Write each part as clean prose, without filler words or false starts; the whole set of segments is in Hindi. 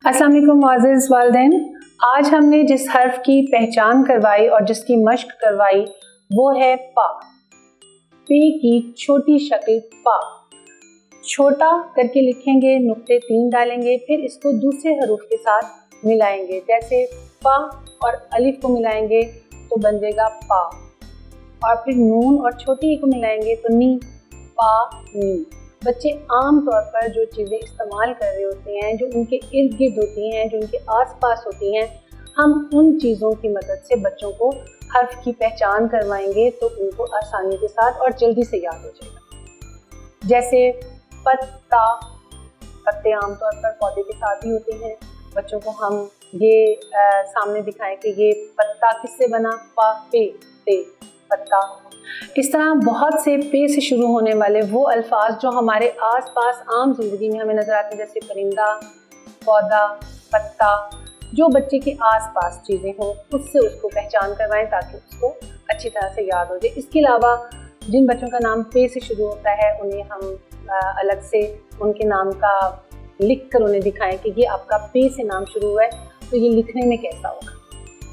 अस्सलाम वालेकुम मुअज़्ज़िज़ वालिदैन। आज हमने जिस हर्फ की पहचान करवाई और जिसकी मश्क करवाई वो है पा। पे की छोटी शक्ल पा। छोटा करके लिखेंगे, नुक्ते 3 डालेंगे, फिर इसको दूसरे हरूफ के साथ मिलाएंगे। जैसे पा और अलिफ को मिलाएंगे तो बन जाएगा पा, और फिर नून और छोटी ई को मिलाएंगे तो नी, पा नी। बच्चे आम तौर पर जो चीज़ें इस्तेमाल कर रहे होते हैं, जो उनके इर्द गिर्द होती हैं, जो उनके आसपास होती हैं, हम उन चीज़ों की मदद से बच्चों को हर्फ की पहचान करवाएंगे तो उनको आसानी के साथ और जल्दी से याद हो जाएगा। जैसे पत्ता, पत्ते आमतौर पर पौधे के साथ ही होते हैं। बच्चों को हम ये सामने दिखाएं कि ये पत्ता किससे बना, पा पे ते पत्ता। इस तरह बहुत से पे से शुरू होने वाले वो अल्फाज जो हमारे आसपास आम जिंदगी में हमें नजर आते हैं, जैसे परिंदा, पौधा, पत्ता, जो बच्चे के आसपास चीज़ें हों उससे उसको पहचान करवाएं ताकि उसको अच्छी तरह से याद हो जाए। इसके अलावा जिन बच्चों का नाम पे से शुरू होता है उन्हें हम अलग से उनके नाम का लिख कर उन्हें दिखाएं कि ये आपका पे से नाम शुरू हुआ है तो ये लिखने में कैसा होगा।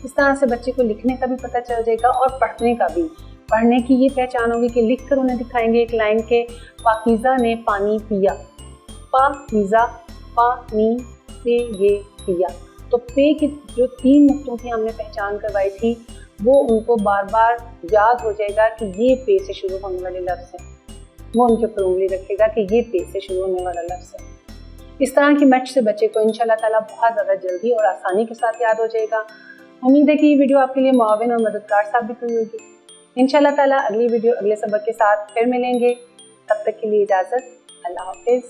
इस तरह से बच्चे को लिखने का भी पता चल जाएगा और पढ़ने का भी। पढ़ने की ये पहचान होगी कि लिख कर उन्हें दिखाएंगे एक लाइन के, पाकीज़ा ने पानी पिया, पाकीज़ा पानी पे ये पिया। तो पे की जो 3 नुक्तों की हमने पहचान करवाई थी वो उनको बार बार याद हो जाएगा कि ये पे से शुरू होने वाले लफ्ज़ हैं। वो उनके ऊपर उंगली रखेगा कि ये पे से शुरू होने वाला लफ्ज़ है। इस तरह की मश्क से बच्चे को इंशाल्लाह ताला बहुत ज़्यादा जल्दी और आसानी के साथ याद हो जाएगा। उम्मीद है कि ये वीडियो आपके लिए मुआविन और मददगार साबित हुई होगी। इंशाल्लाह ताला अगली वीडियो अगले सबक के साथ फिर मिलेंगे। तब तक के लिए इजाज़त, अल्लाह हाफ़िज़।